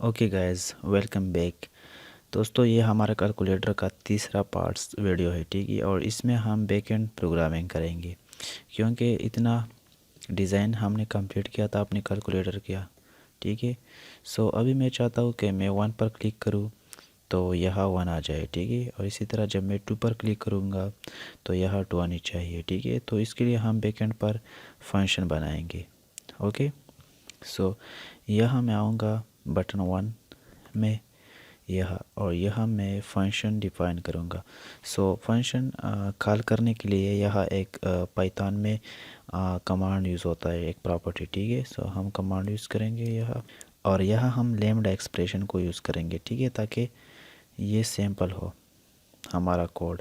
Okay guys, welcome back. दोस्तों, ये हमारा कैलकुलेटर का तीसरा पार्ट्स वीडियो है, ठीक है। और इसमें हम बैकएंड प्रोग्रामिंग करेंगे क्योंकि इतना डिज़ाइन हमने कंप्लीट किया था अपने कैलकुलेटर का, ठीक है। सो अभी मैं चाहता हूँ कि मैं 1 पर क्लिक करूँ तो यहाँ 1 आ जाए, ठीक है। और इसी तरह जब मैं 2 पर क्लिक करूँगा तो यहाँ 2 आनी चाहिए, ठीक है। तो इसके लिए हम बैकएंड पर फंक्शन बनाएंगे। ओके, सो यहाँ मैं आऊँगा बटन 1 में, यह और यह मैं फंक्शन डिफाइन करूँगा। सो फंक्शन कॉल करने के लिए यह एक पाइथन में कमांड यूज़ होता है, एक प्रॉपर्टी, ठीक है। सो हम कमांड यूज़ करेंगे यह, और यह हम लैम्ब्डा एक्सप्रेशन को यूज़ करेंगे, ठीक है, ताकि ये सैम्पल हो हमारा कोड।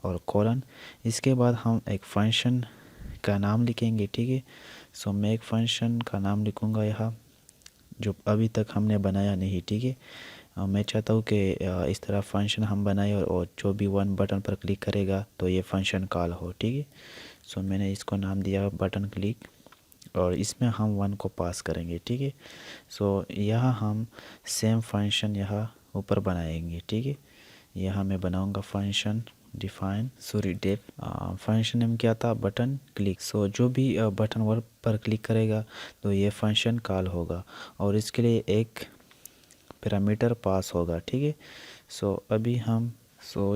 और कॉलन, इसके बाद हम एक फंक्शन का नाम लिखेंगे, ठीक है। सो मैं एक फंक्शन का नाम लिखूँगा यहाँ, जो अभी तक हमने बनाया नहीं, ठीक है। मैं चाहता हूँ कि इस तरह फंक्शन हम बनाए और जो भी 1 बटन पर क्लिक करेगा तो ये फंक्शन कॉल हो, ठीक है। सो मैंने इसको नाम दिया बटन क्लिक, और इसमें हम 1 को पास करेंगे, ठीक है। सो यहाँ हम सेम फंक्शन यहाँ ऊपर बनाएंगे, ठीक है। यहाँ मैं बनाऊँगा function define def. Function name क्या था? Button click. सो जो भी बटन वर पर क्लिक करेगा तो ये फंक्शन कॉल होगा, और इसके लिए एक पैरामीटर पास होगा, ठीक है। सो अभी हम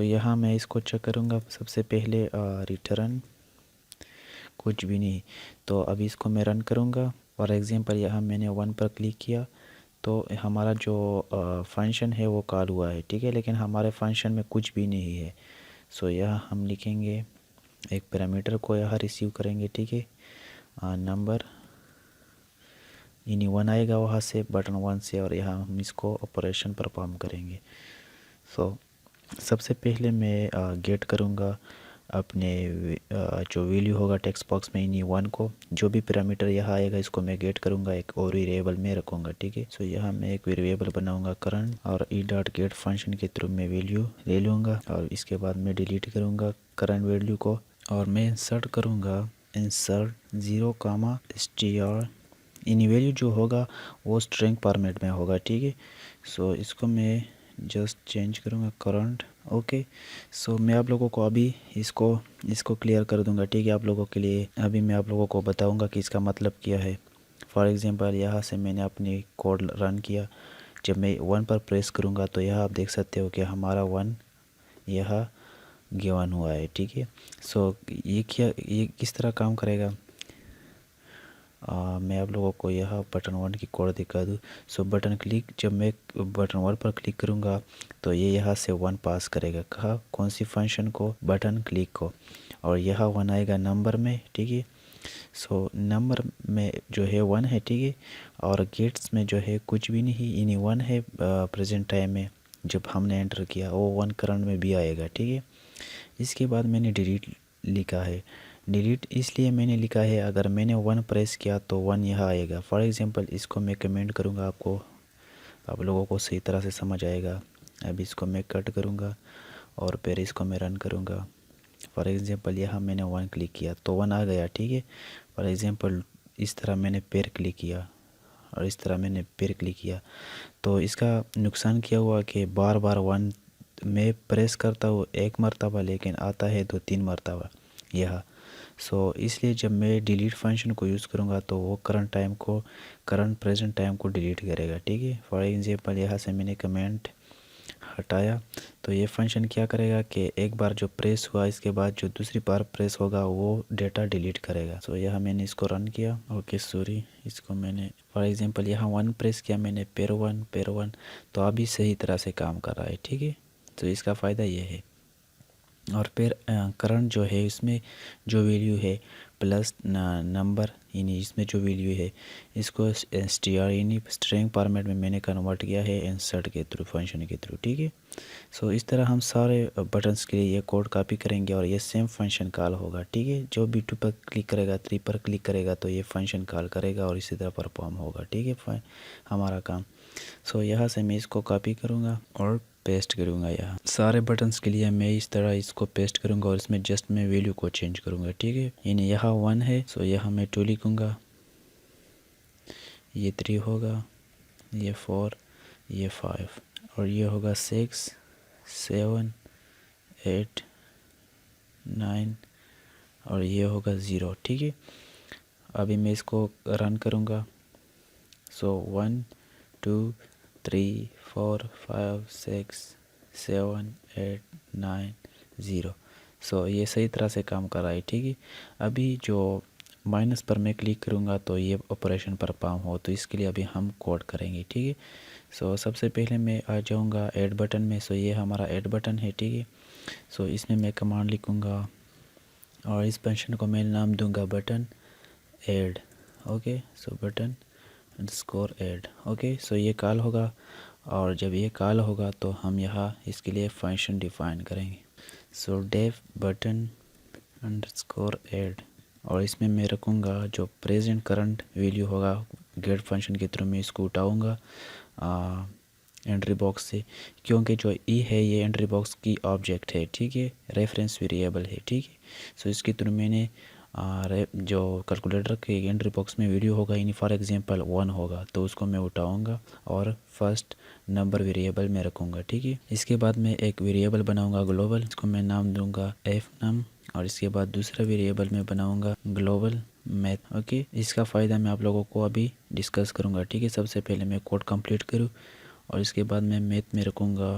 यहाँ मैं इसको चेक करूँगा। सबसे पहले रिटर्न कुछ भी नहीं, तो अभी इसको मैं रन करूँगा। फॉर एग्जांपल यहाँ मैंने 1 पर क्लिक किया तो हमारा जो फंक्शन है वो कॉल हुआ है, ठीक है, लेकिन हमारे फंक्शन में कुछ भी नहीं है। सो यहाँ हम लिखेंगे एक पैरामीटर को यहाँ रिसीव करेंगे, ठीक है, नंबर यानी 1 आएगा वहाँ से बटन 1 से, और यहाँ हम इसको ऑपरेशन परफॉर्म करेंगे। सो सबसे पहले मैं गेट करूँगा अपने जो वैल्यू होगा टेक्स्ट बॉक्स में यानी 1 को। जो भी पैरामीटर यहाँ आएगा इसको मैं गेट करूँगा, एक और वेरिएबल में रखूँगा, ठीक है। सो यहाँ मैं एक वेरिएबल बनाऊँगा करंट, और ई डॉट गेट फंक्शन के थ्रू मैं वैल्यू ले लूँगा, और इसके बाद मैं डिलीट करूँगा करंट वैल्यू को, और मैं इंसर्ट करूँगा इंसर्ट 0, str। इन वैल्यू जो होगा वो स्ट्रिंग फॉर्मेट में होगा, ठीक है। सो इसको मैं जस्ट चेंज करूँगा करंट। ओके, सो मैं आप लोगों को अभी इसको क्लियर कर दूंगा, ठीक है, आप लोगों के लिए। अभी मैं आप लोगों को बताऊंगा कि इसका मतलब क्या है। फॉर एग्जांपल यहाँ से मैंने अपनी कोड रन किया। जब मैं 1 पर प्रेस करूँगा तो यहाँ आप देख सकते हो कि हमारा 1 यहाँ गिवन हुआ है, ठीक है। सो ये किस तरह काम करेगा, मैं आप लोगों को यह बटन 1 की कोड दिखा दूँ। सो बटन क्लिक, जब मैं बटन 1 पर क्लिक करूँगा तो ये यहाँ से 1 पास करेगा। कहाँ? कौन सी फंक्शन को? बटन क्लिक को। और यह 1 आएगा नंबर में, ठीक है। सो नंबर में जो है 1 है, ठीक है। और गेट्स में जो है कुछ भी नहीं, यानी 1 है प्रेजेंट टाइम में। जब हमने एंटर किया वो 1 करंट में भी आएगा, ठीक है। इसके बाद मैंने डिलीट लिखा है। डिलीट इसलिए मैंने लिखा है, अगर मैंने 1 प्रेस किया तो 1 यहाँ आएगा। फॉर एग्जांपल इसको मैं कमेंट करूँगा, आप लोगों को सही तरह से समझ आएगा। अब इसको मैं कट करूँगा और फिर इसको मैं रन करूँगा। फॉर एग्जांपल यहाँ मैंने 1 क्लिक किया तो 1 आ गया, ठीक है। फॉर एग्जांपल इस तरह मैंने पेड़ क्लिक किया और इस तरह मैंने पेड़ क्लिक किया, तो इसका नुकसान क्या हुआ कि बार बार 1 मैं प्रेस करता हूँ 1 मरतबा, लेकिन आता है 2-3 मरतबा यह। सो इसलिए जब मैं डिलीट फंक्शन को यूज़ करूँगा तो वो करंट प्रेजेंट टाइम को डिलीट करेगा, ठीक है। फॉर एग्जांपल यहाँ से मैंने कमेंट हटाया तो ये फंक्शन क्या करेगा कि एक बार जो प्रेस हुआ इसके बाद जो दूसरी बार प्रेस होगा वो डेटा डिलीट करेगा। सो यहाँ मैंने इसको रन किया। ओके, सॉरी, इसको मैंने फॉर एग्जांपल यहाँ 1 प्रेस किया मैंने, पेर वन, तो अभी सही तरह से काम कर रहा है, ठीक है। तो इसका फ़ायदा ये है। और फिर करंट जो है इसमें जो वैल्यू है प्लस नंबर, यानी इसमें जो वैल्यू है इसको str यानी स्ट्रिंग फॉर्मेट में मैंने कन्वर्ट किया है इंसर्ट के थ्रू, फंक्शन के थ्रू, ठीक है। सो इस तरह हम सारे बटन्स के लिए ये कोड कॉपी करेंगे और ये सेम फंक्शन कॉल होगा, ठीक है। जो भी 2 पर क्लिक करेगा, 3 पर क्लिक करेगा तो ये फंक्शन कॉल करेगा और इसी तरह परफॉर्म होगा, ठीक है, हमारा काम। सो यहाँ से मैं इसको कॉपी करूँगा और पेस्ट करूँगा। यहाँ सारे बटन्स के लिए मैं इस तरह इसको पेस्ट करूँगा और इसमें जस्ट मैं वैल्यू को चेंज करूँगा, ठीक है। यानी यहाँ 1 है, सो यहाँ मैं 2 लिखूँगा, ये 3 होगा, ये 4, ये 5 और ये होगा 6, 7, 8, 9 और ये होगा 0। ठीक है, अभी मैं इसको रन करूँगा। सो 1 2 3 4 5 6 7 8 9 0। सो ये सही तरह से काम कर रहा है। ठीक है, अभी जो माइनस पर मैं क्लिक करूँगा तो ये ऑपरेशन परफॉर्म हो, तो इसके लिए अभी हम कोड करेंगे। ठीक है, सो सबसे पहले मैं आ जाऊँगा ऐड बटन में। सो ये हमारा ऐड बटन है। ठीक है, सो इसमें मैं कमांड लिखूँगा और इस फंक्शन को मैं नाम दूंगा बटन ऐड। ओके, सो button underscore add. Okay, so ये कॉल होगा और जब ये कॉल होगा तो हम यहाँ इसके लिए फंक्शन डिफाइन करेंगे। So def button underscore add और इसमें मैं रखूँगा जो प्रेजेंट करंट वैल्यू होगा गेट फंक्शन के थ्रू मैं इसको उठाऊँगा एंट्री बॉक्स से, क्योंकि जो ई है ये एंट्री बॉक्स की ऑब्जेक्ट है। ठीक है, रेफरेंस वेरिएबल है। ठीक है, सो इसके थ्रू मैंने जो कैलकुलेटर के एंट्री बॉक्स में वैल्यू होगा यानी फॉर एग्जांपल 1 होगा तो उसको मैं उठाऊंगा और फर्स्ट नंबर वेरिएबल में रखूँगा। ठीक है, इसके बाद मैं एक वेरिएबल बनाऊंगा ग्लोबल, इसको मैं नाम दूंगा एफ नम और इसके बाद दूसरा वेरिएबल में बनाऊंगा ग्लोबल मैथ। ओके, इसका फ़ायदा मैं आप लोगों को अभी डिस्कस करूँगा। ठीक है, सबसे पहले मैं कोड कंप्लीट करूँ और इसके बाद मैं मैथ में रखूँगा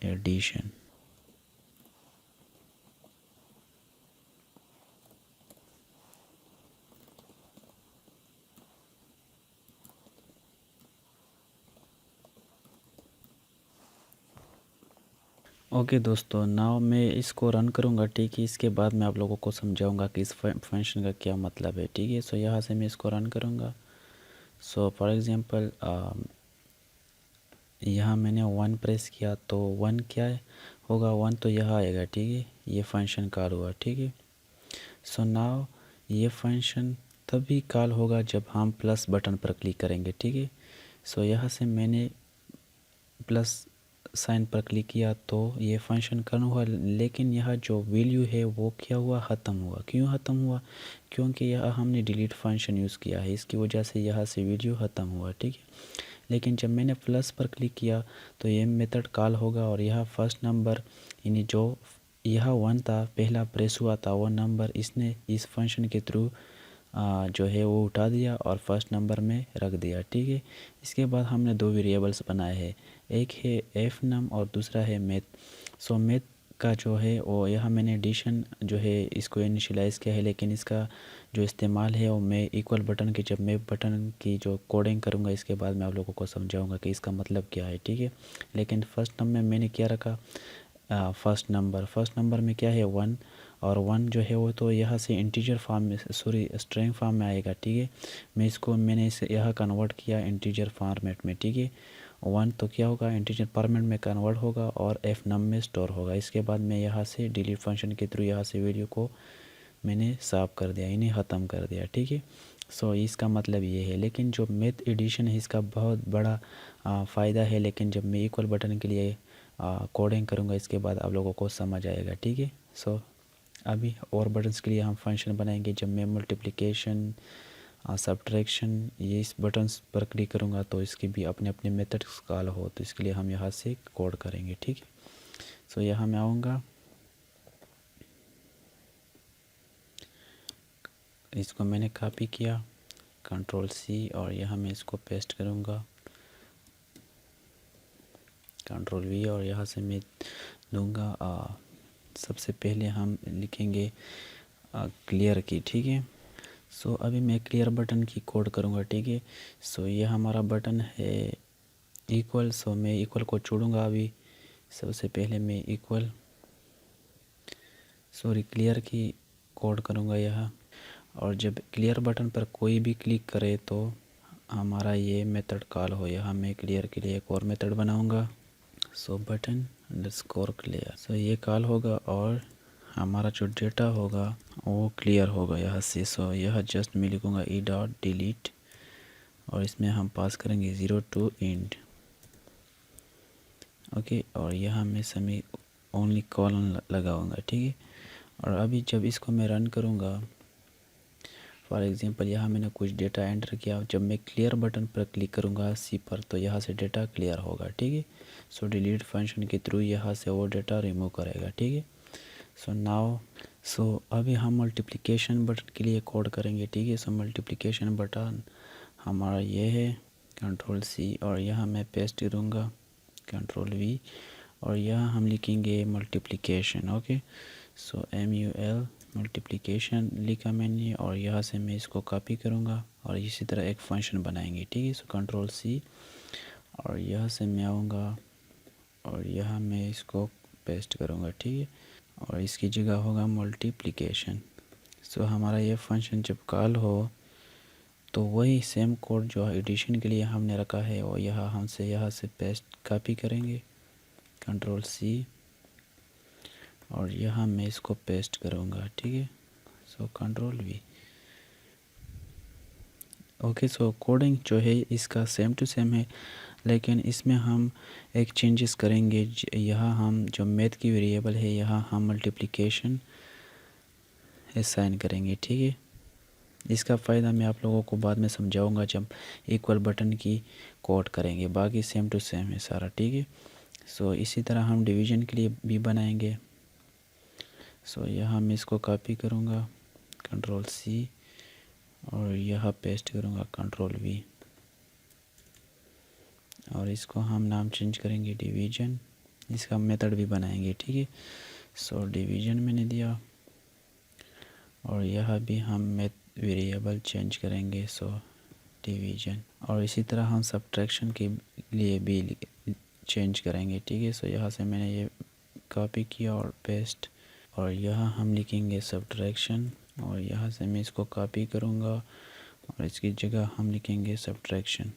एडिशन। ओके दोस्तों, नाउ मैं इसको रन करूँगा। ठीक है, इसके बाद मैं आप लोगों को समझाऊंगा कि इस फंक्शन का क्या मतलब है। ठीक है, सो यहाँ से मैं इसको रन करूँगा। सो फॉर एग्जांपल यहाँ मैंने 1 प्रेस किया तो 1 क्या होगा, 1 तो यहाँ आएगा। ठीक है, ये फंक्शन कॉल हुआ। ठीक है, सो नाउ ये फंक्शन तभी कॉल होगा जब हम प्लस बटन पर क्लिक करेंगे। ठीक है, सो यहाँ से मैंने प्लस साइन पर क्लिक किया तो ये फंक्शन कॉल हुआ, लेकिन यहाँ जो वैल्यू है वो क्या हुआ, ख़त्म हुआ। क्यों ख़त्म हुआ, क्योंकि यहाँ हमने डिलीट फंक्शन यूज़ किया है, इसकी वजह से यहाँ से वैल्यू ख़त्म हुआ। ठीक है, लेकिन जब मैंने प्लस पर क्लिक किया तो ये मेथड कॉल होगा और यहाँ फर्स्ट नंबर यानी जो यहाँ 1 था पहला प्रेस हुआ था वो नंबर इसने इस फंक्शन के थ्रू जो है वो उठा दिया और फर्स्ट नंबर में रख दिया। ठीक है, इसके बाद हमने 2 वेरिएबल्स बनाए हैं, एक है एफ नम और दूसरा है मैथ। सो मैथ का जो है वो यहाँ मैंने एडिशन जो है इसको इनिशियलाइज़ किया है, लेकिन इसका जो इस्तेमाल है वो मैं इक्वल बटन के जब मैं बटन की जो कोडिंग करूँगा इसके बाद मैं आप लोगों को समझाऊँगा कि इसका मतलब क्या है। ठीक है, लेकिन फर्स्ट नंबर में मैंने क्या रखा, फर्स्ट नंबर में क्या है 1 और 1 जो है वो तो यहाँ से इंटीजर फॉर्म में स्ट्रिंग फॉर्म में आएगा। ठीक है, मैंने इसे यहाँ कन्वर्ट किया इंटीजर फॉर्मेट में। ठीक है, 1 तो क्या होगा इंटीजर फॉर्मेट में कन्वर्ट होगा और एफ नम में स्टोर होगा। इसके बाद मैं यहाँ से डिलीट फंक्शन के थ्रू यहाँ से वैल्यू को मैंने साफ कर दिया, इन्हें ख़त्म कर दिया। ठीक है, सो इसका मतलब ये है, लेकिन जो मैथ एडिशन है इसका बहुत बड़ा फ़ायदा है, लेकिन जब मैं इक्वल बटन के लिए कोडिंग करूँगा इसके बाद आप लोगों को समझ आएगा। ठीक है, सो अभी और बटन्स के लिए हम फंक्शन बनाएंगे। जब मैं मल्टीप्लिकेशन सब्ट्रैक्शन ये इस बटन्स पर क्लिक करूँगा तो इसके भी अपने अपने मेथड्स कॉल हो, तो इसके लिए हम यहाँ से कोड करेंगे। ठीक है, सो यहाँ मैं आऊँगा, इसको मैंने कॉपी किया कंट्रोल सी और यहाँ मैं इसको पेस्ट करूँगा कंट्रोल वी और यहाँ से मैं दूँगा सबसे पहले हम लिखेंगे क्लियर की। ठीक है, सो अभी मैं क्लियर बटन की कोड करूँगा। ठीक है, सो ये हमारा बटन है इक्वल, सो मैं इक्वल को छोड़ूंगा। अभी सबसे पहले मैं क्लियर की कोड करूँगा यहाँ, और जब क्लियर बटन पर कोई भी क्लिक करे तो हमारा ये मेथड कॉल हो। यहाँ मैं क्लियर के लिए एक और मेथड बनाऊँगा, सो बटन अंडरस्कोर क्लियर। सो ये कॉल होगा और हमारा जो डेटा होगा वो क्लियर होगा यहाँ से। सो यह जस्ट मैं लिखूँगा ई डॉट डिलीट और इसमें हम पास करेंगे 0 to end। ओके, और यहाँ मैं समी ओनली कॉलन लगाऊंगा। ठीक है, और अभी जब इसको मैं रन करूँगा फॉर एग्जांपल यहाँ मैंने कुछ डेटा एंटर किया, जब मैं क्लियर बटन पर क्लिक करूँगा सी पर तो यहाँ से डेटा क्लियर होगा, ठीक है। सो डिलीट फंक्शन के थ्रू यहाँ से वो डेटा रिमूव करेगा, ठीक है। सो अभी हम मल्टीप्लिकेशन बटन के लिए कोड करेंगे, ठीक है। सो मल्टीप्लिकेशन बटन हमारा ये है, कंट्रोल सी, और यहाँ मैं पेस्ट करूँगा कंट्रोल वी, और यहाँ हम लिखेंगे मल्टीप्लिकेशन, ओके। सो MUL मल्टीप्लिकेशन लिखा मैंने, और यहाँ से मैं इसको कॉपी करूँगा और इसी तरह एक फंक्शन बनाएंगे, ठीक है। सो कंट्रोल सी, और यहाँ से मैं आऊँगा और यहाँ मैं इसको पेस्ट करूँगा, ठीक है, और इसकी जगह होगा मल्टीप्लिकेशन। सो हमारा ये फंक्शन जब कॉल हो तो वही सेम कोड जो एडिशन के लिए हमने रखा है वो यहाँ से पेस्ट कॉपी करेंगे, कंट्रोल सी, और यहाँ मैं इसको पेस्ट करूँगा, ठीक है। So control V, okay. So coding जो है इसका सेम टू सेम है, लेकिन इसमें हम एक चेंजेस करेंगे। यहाँ हम जो मैथ की वेरिएबल है यहाँ हम मल्टीप्लिकेशन असाइन करेंगे, ठीक है। इसका फ़ायदा मैं आप लोगों को बाद में समझाऊंगा जब इक्वल बटन की कोड करेंगे, बाकी सेम टू सेम है सारा, ठीक है। सो इसी तरह हम डिवीज़न के लिए भी बनाएंगे। सो यहाँ मैं इसको कॉपी करूँगा, कंट्रोल सी, और यहाँ पेस्ट करूँगा कंट्रोल वी, और इसको हम नाम चेंज करेंगे डिवीज़न, इसका मेथड भी बनाएंगे, ठीक है। सो डिवीज़न मैंने दिया, और यहाँ भी हम मैथ वेरिएबल चेंज करेंगे, सो डिवीज़न, और इसी तरह हम सब्ट्रैक्शन के लिए भी चेंज करेंगे, ठीक है। सो यहाँ से मैंने ये कॉपी किया और पेस्ट, और यहाँ हम लिखेंगे सब्ट्रैक्शन, और यहाँ से मैं इसको कॉपी करूँगा और इसकी जगह हम लिखेंगे सब्ट्रैक्शन,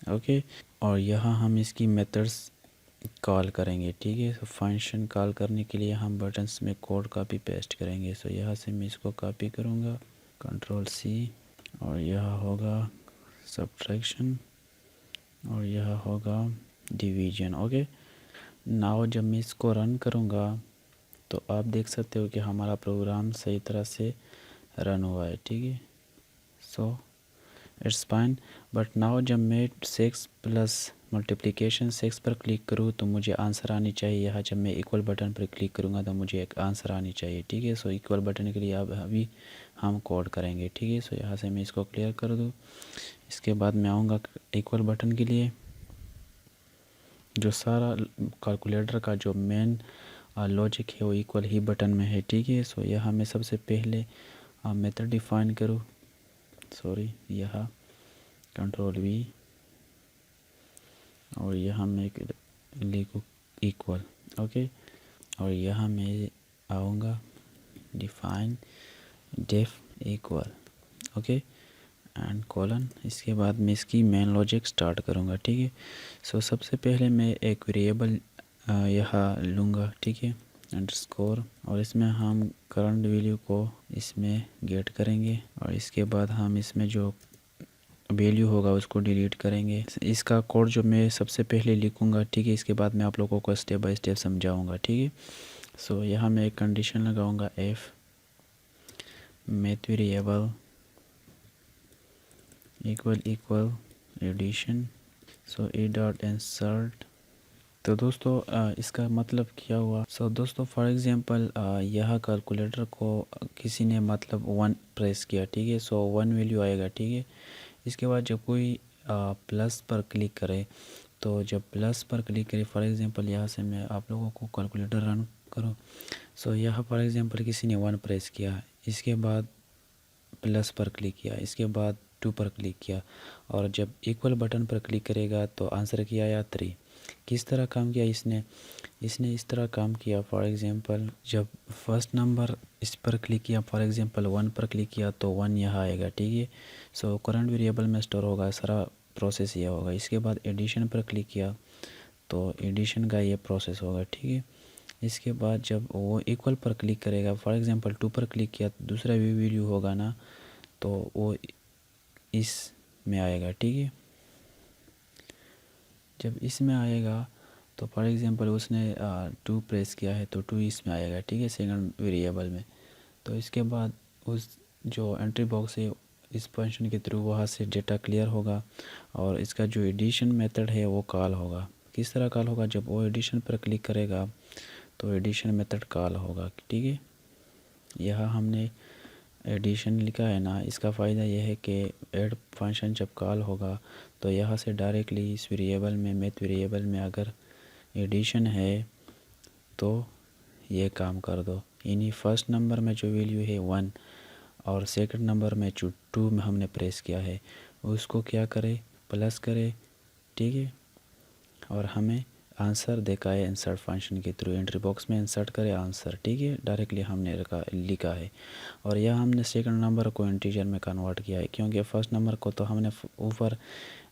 ओके। और यहाँ हम इसकी मेथड्स कॉल करेंगे, ठीक है। सो फंक्शन कॉल करने के लिए हम बटन्स में कोड कॉपी पेस्ट करेंगे। सो यहाँ से मैं इसको कॉपी करूँगा, कंट्रोल सी, और यहाँ होगा सब्ट्रैक्शन, और यहाँ होगा डिवीज़न, ओके। नाउ जब मैं इसको रन करूँगा तो आप देख सकते हो कि हमारा प्रोग्राम सही तरह से रन हुआ है, ठीक है। So it's fine, but now जब मैं 6 प्लस मल्टीप्लिकेशन 6 पर क्लिक करूँ तो मुझे आंसर आनी चाहिए। यहाँ जब मैं इक्वल बटन पर क्लिक करूँगा तो मुझे एक आंसर आनी चाहिए, ठीक है। सो इक्वल बटन के लिए अब अभी हम कोड करेंगे, ठीक है। सो यहाँ से मैं इसको क्लियर कर दूँ, इसके बाद मैं आऊँगा इक्वल बटन के लिए। जो सारा कैलकुलेटर का जो मेन लॉजिक है वो इक्वल ही बटन में है, ठीक है। सो यहाँ मैं सबसे पहले मेथड डिफाइन करूँ, यहाँ कंट्रोल वी, और यहाँ मैं लिखूँ इक्वल, ओके। और यहाँ मैं आऊँगा define def equal, okay, and colon, इसके बाद मैं इसकी मेन लॉजिक स्टार्ट करूँगा, ठीक है। सो सबसे पहले मैं एक वेरिएबल यहाँ लूँगा, ठीक है, अंडरस्कोर, और इसमें हम करंट वैल्यू को इसमें गेट करेंगे, और इसके बाद हम इसमें जो वैल्यू होगा उसको डिलीट करेंगे। इसका कोड जो मैं सबसे पहले लिखूँगा, ठीक है, इसके बाद मैं आप लोगों को स्टेप बाय स्टेप समझाऊँगा, ठीक है। सो यहाँ मैं एक कंडीशन लगाऊँगा, if math variable equal addition, so a dot insert. तो दोस्तों इसका मतलब क्या हुआ। सो दोस्तों फॉर एग्जांपल यह कैलकुलेटर को किसी ने मतलब 1 प्रेस किया, ठीक है। सो 1 वैल्यू आएगा, ठीक है। इसके बाद जब कोई प्लस पर क्लिक करे, तो जब प्लस पर क्लिक करे, फॉर एग्जांपल यहाँ से मैं आप लोगों को कैलकुलेटर रन करूँ। सो यहाँ फॉर एग्जांपल किसी ने 1 प्रेस किया, इसके बाद प्लस पर क्लिक किया, इसके बाद 2 पर क्लिक किया, और जब इक्वल बटन पर क्लिक करेगा तो आंसर किया या 3। किस तरह काम किया इसने इस तरह काम किया। फॉर एग्जांपल जब फर्स्ट नंबर इस पर क्लिक किया, फॉर एग्जांपल 1 पर क्लिक किया तो 1 यहाँ आएगा, ठीक है। सो करंट वेरिएबल में स्टोर होगा, सारा प्रोसेस यह होगा। इसके बाद एडिशन पर क्लिक किया तो एडिशन का ये प्रोसेस होगा, ठीक है। इसके बाद जब वो इक्वल पर क्लिक करेगा, फॉर एग्जांपल 2 पर क्लिक किया तो दूसरा भी वैल्यू होगा ना, तो वो इस में आएगा, ठीक है। जब इसमें आएगा तो फॉर एग्जांपल उसने 2 प्रेस किया है तो 2 इसमें आएगा, ठीक है, सेकंड वेरिएबल में। तो इसके बाद उस जो एंट्री बॉक्स है इस फंक्शन के थ्रू वहाँ से डेटा क्लियर होगा और इसका जो एडिशन मेथड है वो कॉल होगा। किस तरह कॉल होगा, जब वो एडिशन पर क्लिक करेगा तो एडिशन मेथड कॉल होगा। ठीक है, यहाँ हमने एडिशन लिखा है ना, इसका फ़ायदा यह है कि ऐड फंक्शन जब कॉल होगा तो यहाँ से डायरेक्टली इस वेरिएबल में मैथ वेरिएबल में अगर एडिशन है तो ये काम कर दो। यानी फर्स्ट नंबर में जो वैल्यू है 1 और सेकंड नंबर में जो 2 में हमने प्रेस किया है उसको क्या करे, प्लस करे। ठीक है, और हमें आंसर देखा है इंसर्ट फंक्शन के थ्रू, एंट्री बॉक्स में इंसर्ट करे आंसर। ठीक है, डायरेक्टली हमने लिखा है। और यह हमने सेकंड नंबर को इंटीजर में कन्वर्ट किया है, क्योंकि फर्स्ट नंबर को तो हमने ऊपर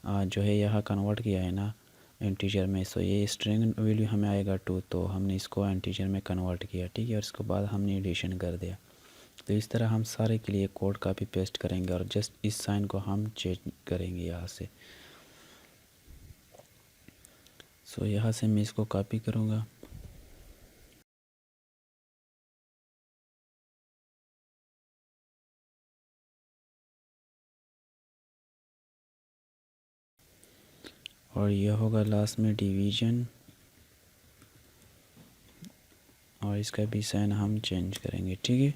जो है यहाँ कन्वर्ट किया है ना इंटीजर में। सो ये स्ट्रिंग वैल्यू हमें आएगा 2, तो हमने इसको इंटीजर में कन्वर्ट किया। ठीक है, और इसके बाद हमने एडिशन कर दिया। तो इस तरह हम सारे के लिए कोड कॉपी पेस्ट करेंगे और जस्ट इस साइन को हम चेंज करेंगे यहाँ से। सो यहाँ से मैं इसको कॉपी करूँगा और यह होगा लास्ट में डिवीजन और इसका भी साइन हम चेंज करेंगे। ठीक है,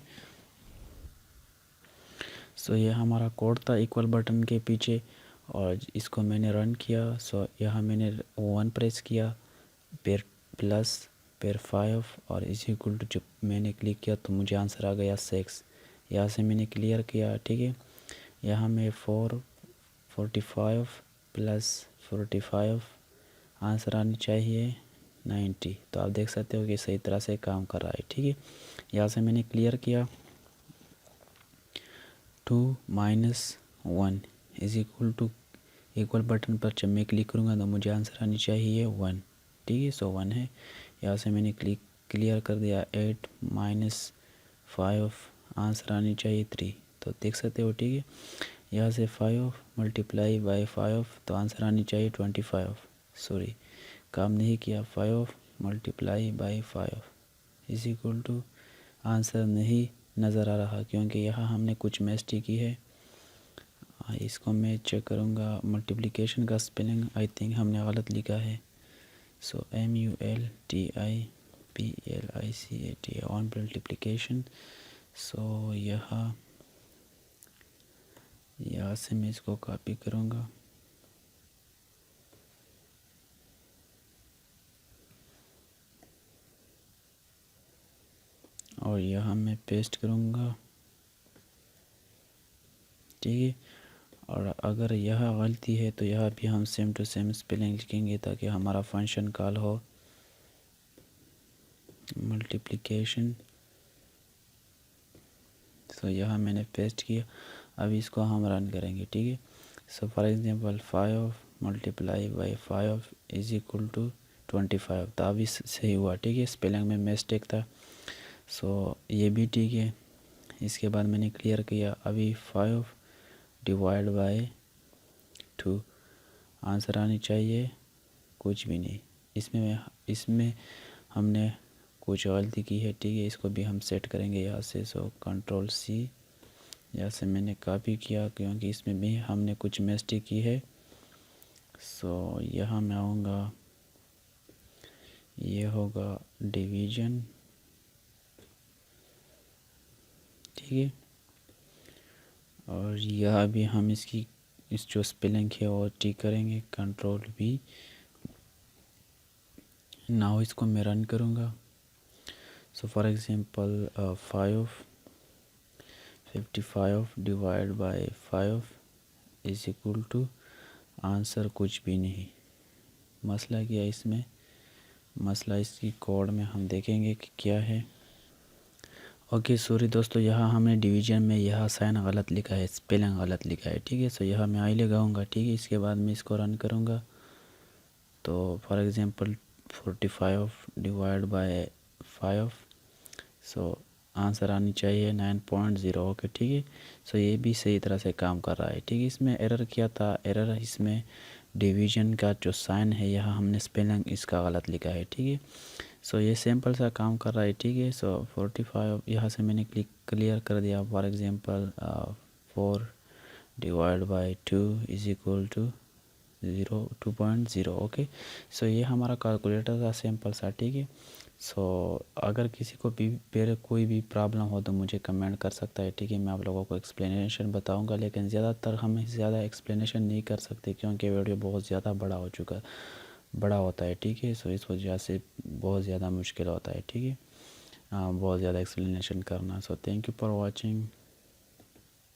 सो यह हमारा कोड था इक्वल बटन के पीछे और इसको मैंने रन किया। सो यहाँ मैंने 1 प्रेस किया, फिर प्लस, फिर 5 और इस इक्वल टू जब मैंने क्लिक किया तो मुझे आंसर आ गया 6। यहाँ से मैंने क्लियर किया। ठीक है, यहाँ में 45 प्लस 45 आंसर आनी चाहिए 90। तो आप देख सकते हो कि सही तरह से काम कर रहा है। ठीक है, यहाँ से मैंने क्लियर किया 2 - 1 is equal to equal button पर जब मैं क्लिक करूँगा तो मुझे आंसर आनी चाहिए 1। ठीक है, सो 1 है। यहाँ से मैंने क्लियर कर दिया 8 - 5 आंसर आनी चाहिए 3। तो देख सकते हो। ठीक है, यहाँ से 5 × 5 तो आंसर आनी चाहिए 25। सॉरी, काम नहीं किया। 5 × 5 इज इक्वल टू आंसर नहीं नज़र आ रहा, क्योंकि यहाँ हमने कुछ मिस्टेक की है। इसको मैं चेक करूँगा। मल्टीप्लिकेशन का स्पेलिंग आई थिंक हमने गलत लिखा है। सो MULTIPLICAT ऑन मल्टीप्लिकेशन। सो यहाँ से मैं इसको कॉपी करूँगा और यहाँ मैं पेस्ट करूँगा। ठीक है, और अगर यह गलती है तो यहाँ भी हम सेम टू सेम स्पेलिंग लिखेंगे ताकि हमारा फंक्शन कॉल हो। मल्टीप्लिकेशन, सो यहाँ मैंने पेस्ट किया। अब इसको हम रन करेंगे। ठीक है, so for example 5 × 5 is equal to 25। तो अभी सही हुआ। ठीक है, स्पेलिंग में मिस्टेक था। सो ये भी ठीक है। इसके बाद मैंने क्लियर किया। अभी 5 ÷ 2 आंसर आनी चाहिए कुछ भी नहीं। इसमें हमने कुछ गलती की है। ठीक है, इसको भी हम सेट करेंगे यहाँ से। सो Ctrl+C, यहाँ से मैंने कॉपी किया क्योंकि इसमें भी हमने कुछ मिस्टेक की है। सो यहाँ मैं आऊँगा, ये होगा डिवीजन। ठीक है, और यह भी हम इस जो स्पेलिंग है वो ठीक करेंगे। Ctrl+V। नाउ इसको मैं रन करूँगा। So for example 55 ÷ 5 is equal to answer कुछ भी नहीं। मसला क्या है इसमें, मसला इसकी कोड में हम देखेंगे कि क्या है। ओके, सॉरी दोस्तों, यहाँ हमने डिवीजन में यह साइन गलत लिखा है, स्पेलिंग गलत लिखा है। ठीक है, सो यहाँ मैं आई लगाऊंगा। ठीक है, इसके बाद मैं इसको रन करूँगा तो फॉर एग्जांपल 45 ÷ 5, सो आंसर आनी चाहिए 9.0। ओके, ठीक है, सो ये भी सही तरह से काम कर रहा है। ठीक है, इसमें एरर क्या था, एरर इसमें डिवीजन का जो साइन है यहाँ हमने स्पेलिंग इसका गलत लिखा है। ठीक है, सो ये सिंपल सा काम कर रहा है, ठीक है। सो 45 यहाँ से मैंने क्लियर कर दिया। For example 4 divide by 2 is equal to 2.0। Okay, so ये हमारा कैलकुलेटर था सिंपल सा, ठीक है। सो अगर किसी को भी फिर कोई भी प्रॉब्लम हो तो मुझे कमेंट कर सकता है, ठीक है। मैं आप लोगों को एक्सप्लेनेशन बताऊंगा, लेकिन ज़्यादातर हम ज़्यादा एक्सप्लेनेशन नहीं कर सकते क्योंकि वीडियो बहुत ज़्यादा बड़ा होता है, ठीक है। सो इस वजह से बहुत ज़्यादा मुश्किल होता है, ठीक है, बहुत ज़्यादा एक्सप्लेनेशन करना। So thank you for watching.